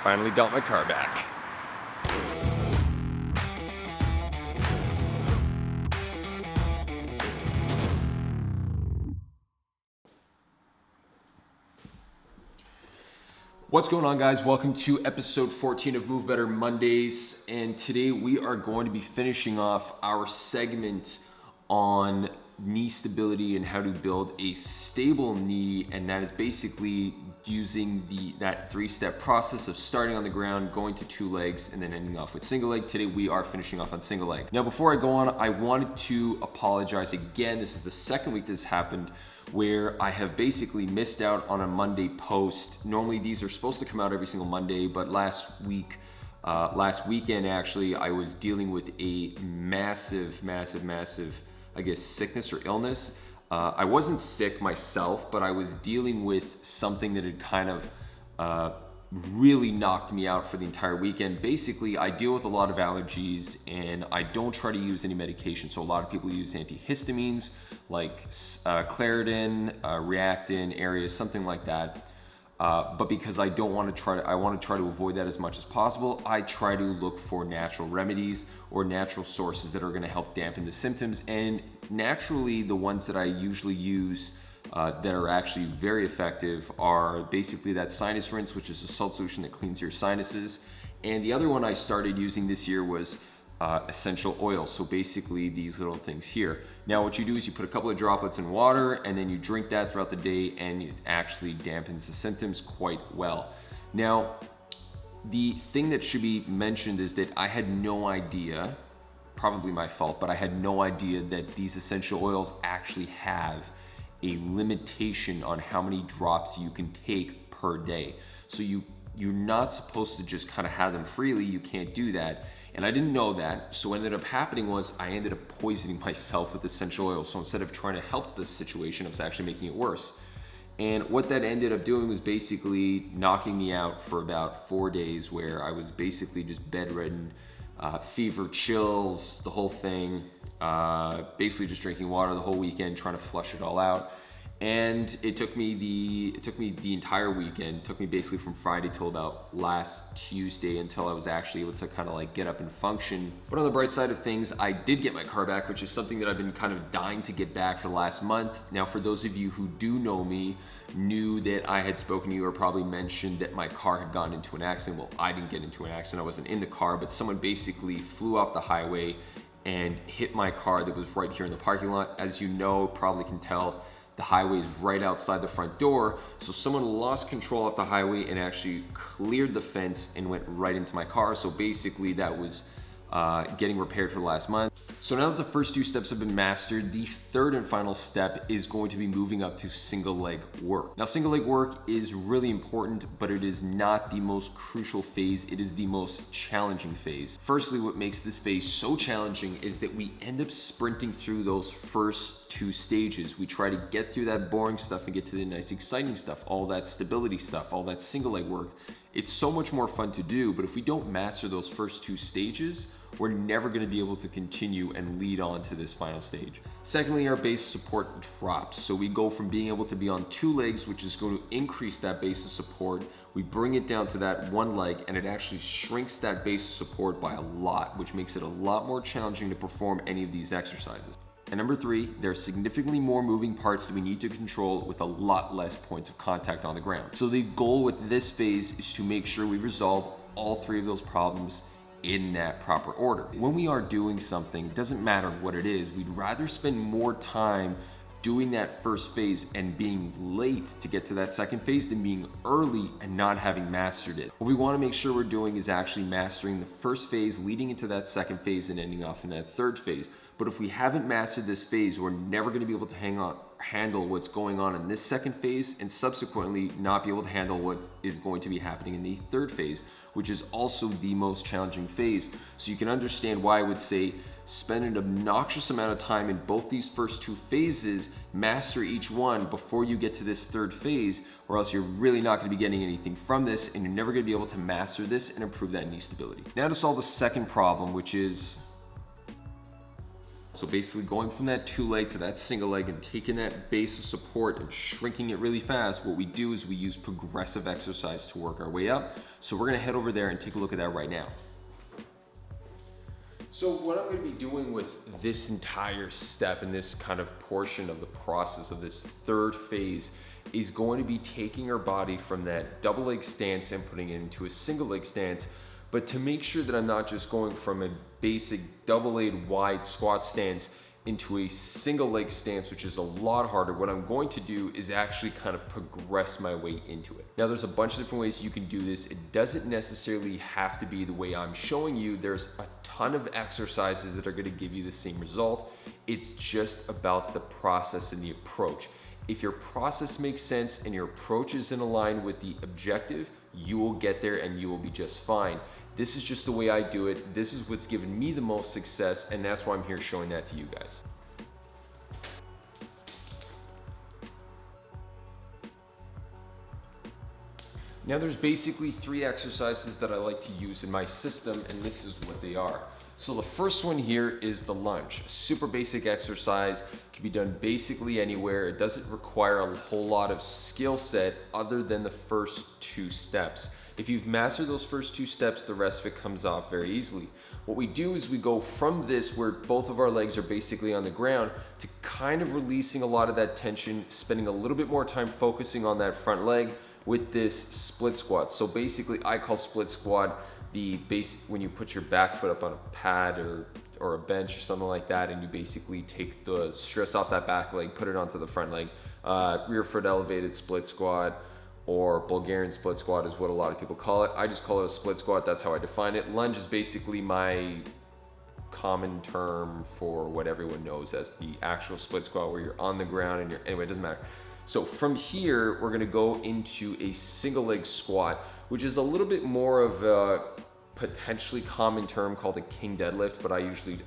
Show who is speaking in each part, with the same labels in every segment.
Speaker 1: Finally got my car back. What's going on, guys? Welcome to episode 14 of Move Better Mondays, and today we are going to be finishing off our segment on knee stability and how to build a stable knee, and that is basically using that three-step process of starting on the ground, going to two legs, and then ending off with single leg. Today we are finishing off on single leg. Now, before I go on, I wanted to apologize again. This is the second week this happened where I have basically missed out on a Monday post. Normally these are supposed to come out every single Monday, but last weekend actually, I was dealing with a massive, I guess, sickness or illness. I wasn't sick myself, but I was dealing with something that had kind of really knocked me out for the entire weekend. Basically, I deal with a lot of allergies and I don't try to use any medication. So a lot of people use antihistamines like Claritin, Reactin, Areas, something like that. But because I want to try to avoid that as much as possible, I try to look for natural remedies or natural sources that are going to help dampen the symptoms. And naturally, the ones that I usually use that are actually very effective are basically that sinus rinse, which is a salt solution that cleans your sinuses. And the other one I started using this year was essential oil. So basically these little things here. Now what you do is you put a couple of droplets in water and then you drink that throughout the day, and it actually dampens the symptoms quite well. Now, the thing that should be mentioned is that I had no idea, probably my fault, but I had no idea that these essential oils actually have a limitation on how many drops you can take per day. So you're not supposed to just kind of have them freely. You can't do that. And I didn't know that. So what ended up happening was I ended up poisoning myself with essential oils. So instead of trying to help the situation, I was actually making it worse. And what that ended up doing was basically knocking me out for about 4 days, where I was basically just bedridden, fever, chills, the whole thing, basically just drinking water the whole weekend, trying to flush it all out. And it took me the entire weekend. It took me basically from Friday till about last Tuesday until I was actually able to kind of like get up and function. But on the bright side of things, I did get my car back, which is something that I've been kind of dying to get back for the last month. Now, for those of you who do know me, knew that I had spoken to you or probably mentioned that my car had gotten into an accident. Well, I didn't get into an accident. I wasn't in the car, but someone basically flew off the highway and hit my car that was right here in the parking lot. As you know, probably can tell, the highway is right outside the front door. So someone lost control of the highway and actually cleared the fence and went right into my car. So basically that was getting repaired for the last month. So now that the first two steps have been mastered, the third and final step is going to be moving up to single leg work. Now, single leg work is really important, but it is not the most crucial phase. It is the most challenging phase. Firstly, what makes this phase so challenging is that we end up sprinting through those first two stages. We try to get through that boring stuff and get to the nice, exciting stuff, all that stability stuff, all that single leg work. It's so much more fun to do, but if we don't master those first two stages, we're never going to be able to continue and lead on to this final stage. Secondly, our base support drops. So we go from being able to be on two legs, which is going to increase that base of support. We bring it down to that one leg, and it actually shrinks that base of support by a lot, which makes it a lot more challenging to perform any of these exercises. And number three, there are significantly more moving parts that we need to control with a lot less points of contact on the ground. So the goal with this phase is to make sure we resolve all three of those problems in that proper order. When we are doing something, it doesn't matter what it is, we'd rather spend more time doing that first phase and being late to get to that second phase than being early and not having mastered it. What we want to make sure we're doing is actually mastering the first phase, leading into that second phase and ending off in that third phase. But if we haven't mastered this phase, we're never going to be able to handle what's going on in this second phase, and subsequently not be able to handle what is going to be happening in the third phase, which is also the most challenging phase. So you can understand why I would say spend an obnoxious amount of time in both these first two phases, master each one before you get to this third phase, or else you're really not going to be getting anything from this, and you're never going to be able to master this and improve that knee stability. Now to solve the second problem, which is So basically going from that 2 leg to that single leg and taking that base of support and shrinking it really fast, what we do is we use progressive exercise to work our way up. So we're gonna head over there and take a look at that right now. So what I'm gonna be doing with this entire step and this kind of portion of the process of this third phase is going to be taking our body from that double leg stance and putting it into a single leg stance. But to make sure that I'm not just going from a basic double leg wide squat stance into a single leg stance, which is a lot harder, what I'm going to do is actually kind of progress my way into it. Now there's a bunch of different ways you can do this. It doesn't necessarily have to be the way I'm showing you. There's a ton of exercises that are gonna give you the same result. It's just about the process and the approach. If your process makes sense and your approach is in line with the objective, you will get there and you will be just fine. This is just the way I do it. This is what's given me the most success, and that's why I'm here showing that to you guys. Now there's basically 3 exercises that I like to use in my system, and this is what they are. So the first one here is the lunge. Super basic exercise, can be done basically anywhere. It doesn't require a whole lot of skill set other than the first 2 steps. If you've mastered those first 2 steps, the rest of it comes off very easily. What we do is we go from this, where both of our legs are basically on the ground, to kind of releasing a lot of that tension, spending a little bit more time focusing on that front leg with this split squat. So basically I call split squat the base when you put your back foot up on a pad or a bench or something like that, and you basically take the stress off that back leg, put it onto the front leg. Rear foot elevated split squat, or Bulgarian split squat is what a lot of people call it. I just call it a split squat. That's how I define it. Lunge is basically my common term for what everyone knows as the actual split squat, where you're on the ground and anyway, it doesn't matter. So from here, we're gonna go into a single leg squat, which is a little bit more of a potentially common term called a king deadlift, but I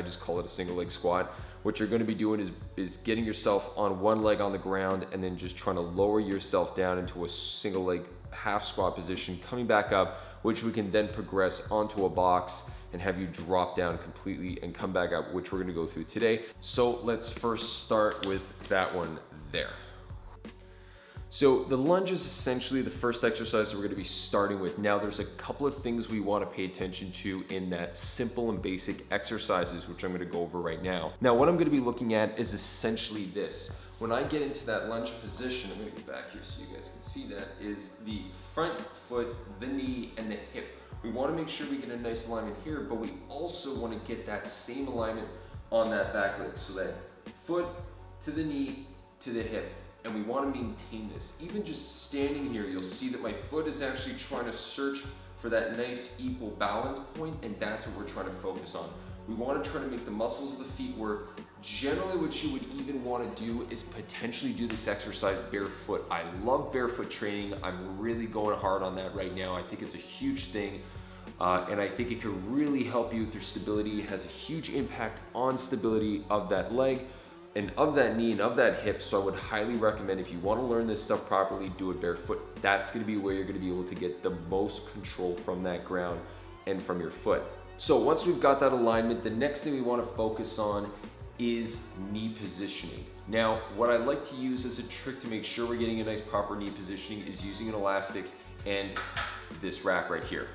Speaker 1: just call it a single leg squat. What you're gonna be doing is getting yourself on one leg on the ground and then just trying to lower yourself down into a single leg half squat position, coming back up, which we can then progress onto a box and have you drop down completely and come back up, which we're gonna go through today. So let's first start with that one there. So the lunge is essentially the first exercise that we're gonna be starting with. Now there's a couple of things we wanna pay attention to in that simple and basic exercises, which I'm gonna go over right now. Now what I'm gonna be looking at is essentially this. When I get into that lunge position, I'm gonna get back here so you guys can see that, is the front foot, the knee, and the hip. We wanna make sure we get a nice alignment here, but we also wanna get that same alignment on that back leg. So that foot to the knee to the hip. And we want to maintain this. Even just standing here, you'll see that my foot is actually trying to search for that nice equal balance point, and that's what we're trying to focus on. We want to try to make the muscles of the feet work. Generally, what you would even want to do is potentially do this exercise barefoot. I love barefoot training. I'm really going hard on that right now. I think it's a huge thing. And I think it could really help you with your stability. It has a huge impact on stability of that leg and of that knee and of that hip. So I would highly recommend, if you want to learn this stuff properly, do it barefoot. That's going to be where you're going to be able to get the most control from that ground and from your foot. So once we've got that alignment, the next thing we want to focus on is knee positioning. Now, what I like to use as a trick to make sure we're getting a nice proper knee positioning is using an elastic and this rack right here.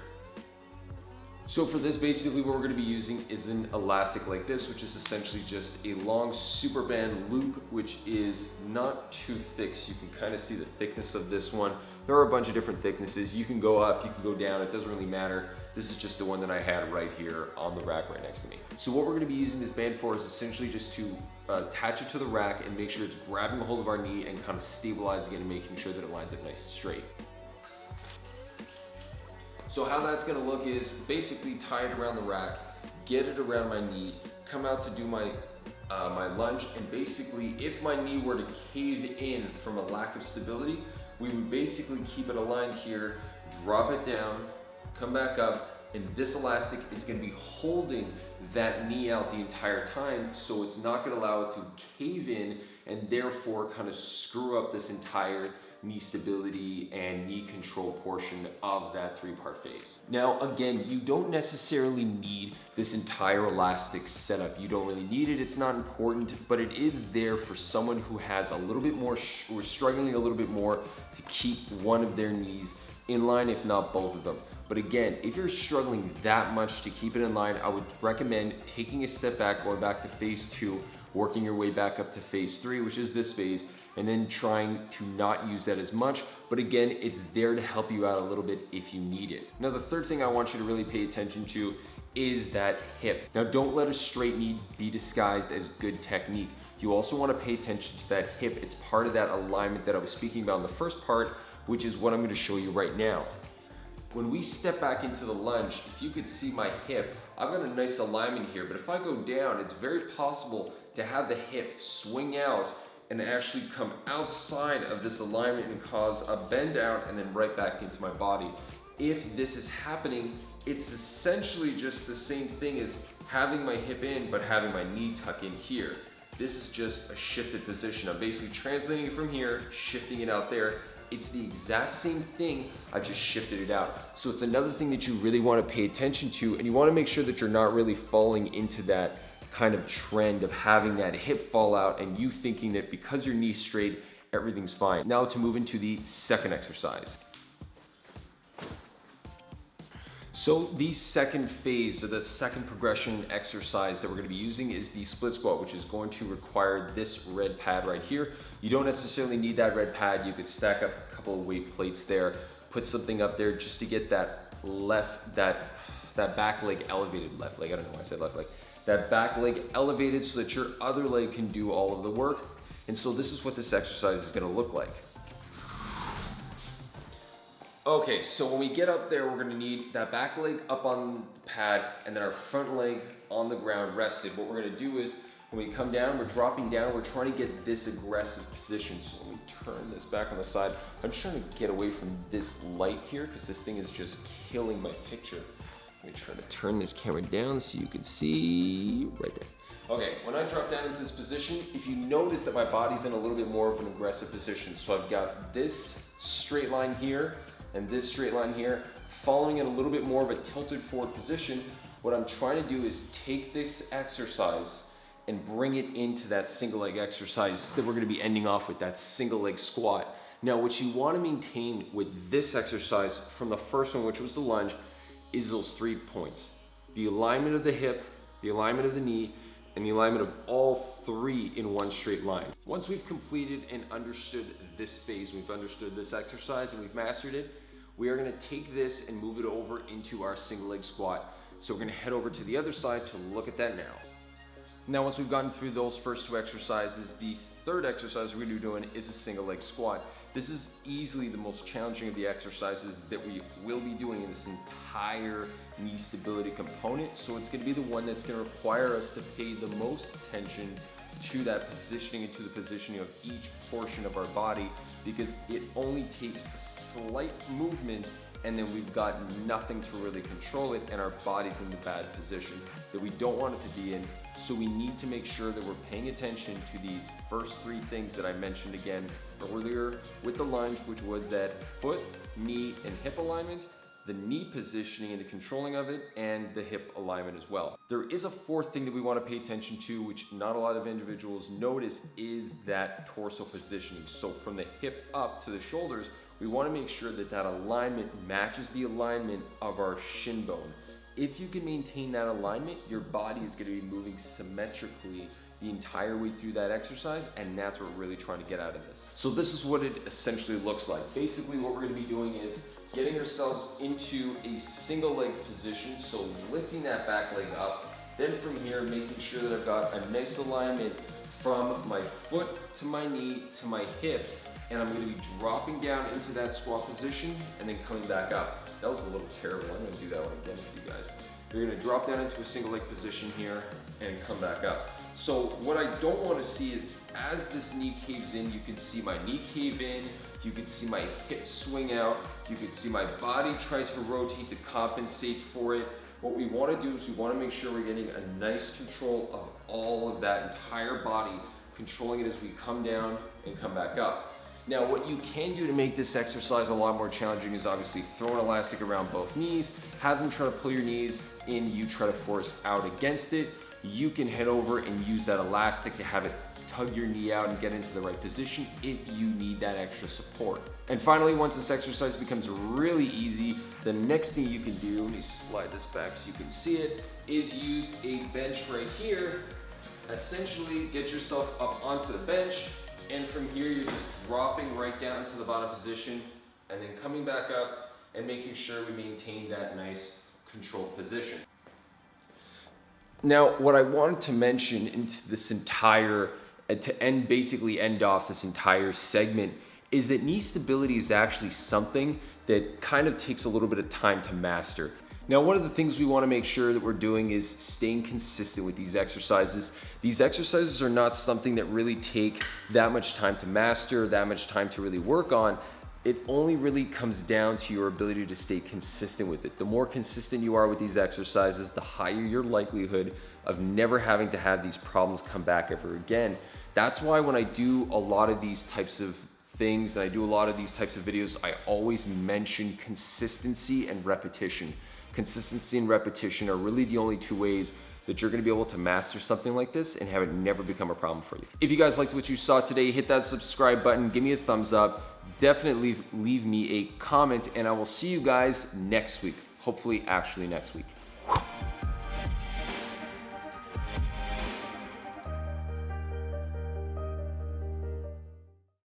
Speaker 1: So for this, basically what we're going to be using is an elastic like this, which is essentially just a long super band loop, which is not too thick. So you can kind of see the thickness of this one. There are a bunch of different thicknesses. You can go up, you can go down, it doesn't really matter. This is just the one that I had right here on the rack right next to me. So what we're going to be using this band for is essentially just to attach it to the rack and make sure it's grabbing a hold of our knee and kind of stabilizing it and making sure that it lines up nice and straight. So how that's gonna look is basically tie it around the rack, get it around my knee, come out to do my lunge, and basically if my knee were to cave in from a lack of stability, we would basically keep it aligned here, drop it down, come back up, and this elastic is gonna be holding that knee out the entire time, so it's not gonna allow it to cave in and therefore kind of screw up this entire knee stability and knee control portion of that 3-part phase. Now, again, you don't necessarily need this entire elastic setup. You don't really need it, it's not important, but it is there for someone who has a little bit more, or struggling a little bit more to keep one of their knees in line, if not both of them. But again, if you're struggling that much to keep it in line, I would recommend taking a step back, going back to phase 2, working your way back up to phase 3, which is this phase, and then trying to not use that as much. But again, it's there to help you out a little bit if you need it. Now, the third thing I want you to really pay attention to is that hip. Now, don't let a straight knee be disguised as good technique. You also want to pay attention to that hip. It's part of that alignment that I was speaking about in the first part, which is what I'm going to show you right now. When we step back into the lunge, if you could see my hip, I've got a nice alignment here, but if I go down, it's very possible to have the hip swing out and actually come outside of this alignment and cause a bend out and then right back into my body. If this is happening, it's essentially just the same thing as having my hip in, but having my knee tuck in here. This is just a shifted position. I'm basically translating it from here, shifting it out there. It's the exact same thing, I've just shifted it out. So it's another thing that you really want to pay attention to, and you want to make sure that you're not really falling into that kind of trend of having that hip fall out and you thinking that because your knee's straight, everything's fine. Now to move into the second exercise. So the second phase, or the second progression exercise that we're gonna be using is the split squat, which is going to require this red pad right here. You don't necessarily need that red pad. You could stack up a couple of weight plates there, put something up there just to get that back leg elevated, left leg, I don't know why I said left leg. That back leg elevated so that your other leg can do all of the work. And so this is what this exercise is gonna look like. Okay, so when we get up there, we're gonna need that back leg up on the pad and then our front leg on the ground rested. What we're gonna do is when we come down, we're dropping down, we're trying to get this aggressive position. So let me turn this back on the side. I'm just trying to get away from this light here because this thing is just killing my picture. Let me try to turn this camera down so you can see right there. Okay, when I drop down into this position, if you notice that my body's in a little bit more of an aggressive position. So I've got this straight line here and this straight line here, following in a little bit more of a tilted forward position. What I'm trying to do is take this exercise and bring it into that single leg exercise that we're gonna be ending off with, that single leg squat. Now, what you wanna maintain with this exercise from the first one, which was the lunge, is those 3 points. The alignment of the hip, the alignment of the knee, and the alignment of all 3 in one straight line. Once we've completed and understood this phase, we've understood this exercise and we've mastered it, we are gonna take this and move it over into our single leg squat. So we're gonna head over to the other side to look at that now. Now, once we've gotten through those first 2 exercises, the third exercise we're gonna be doing is a single leg squat. This is easily the most challenging of the exercises that we will be doing in this entire knee stability component. So it's gonna be the one that's gonna require us to pay the most attention to that positioning and to the positioning of each portion of our body, because it only takes a slight movement and then we've got nothing to really control it and our body's in the bad position that we don't want it to be in. So we need to make sure that we're paying attention to these first 3 things that I mentioned again earlier with the lunge, which was that foot, knee, and hip alignment, the knee positioning and the controlling of it, and the hip alignment as well. There is a 4th thing that we want to pay attention to, which not a lot of individuals notice, is that torso positioning. So from the hip up to the shoulders, we want to make sure that that alignment matches the alignment of our shin bone. If you can maintain that alignment, your body is going to be moving symmetrically the entire way through that exercise, and that's what we're really trying to get out of this. So this is what it essentially looks like. Basically what we're going to be doing is getting ourselves into a single leg position, so lifting that back leg up, then from here making sure that I've got a nice alignment from my foot to my knee to my hip, and I'm going to be dropping down into that squat position and then coming back up. That was a little terrible. I'm going to do that one again for you guys. You're going to drop down into a single leg position here and come back up. So what I don't want to see is as this knee caves in, you can see my knee cave in, you can see my hip swing out, you can see my body try to rotate to compensate for it. What we want to do is we want to make sure we're getting a nice control of all of that entire body, controlling it as we come down and come back up. Now, what you can do to make this exercise a lot more challenging is obviously throw an elastic around both knees, have them try to pull your knees in, you try to force out against it. You can head over and use that elastic to have it tug your knee out and get into the right position if you need that extra support. And finally, once this exercise becomes really easy, the next thing you can do, let me slide this back so you can see it, is use a bench right here. Essentially, get yourself up onto the bench, and from here, you're just dropping right down to the bottom position, and then coming back up and making sure we maintain that nice controlled position. Now, what I wanted to mention into this entire, basically end off this entire segment, is that knee stability is actually something that kind of takes a little bit of time to master. Now, one of the things we want to make sure that we're doing is staying consistent with these exercises. These exercises are not something that really take that much time to master, that much time to really work on. It only really comes down to your ability to stay consistent with it. The more consistent you are with these exercises, the higher your likelihood of never having to have these problems come back ever again. That's why when I do a lot of these types of things and I do a lot of these types of videos, I always mention consistency and repetition. Consistency and repetition are really the only two ways that you're gonna be able to master something like this and have it never become a problem for you. If you guys liked what you saw today, hit that subscribe button, give me a thumbs up, definitely leave me a comment, and I will see you guys next week. Hopefully, actually next week.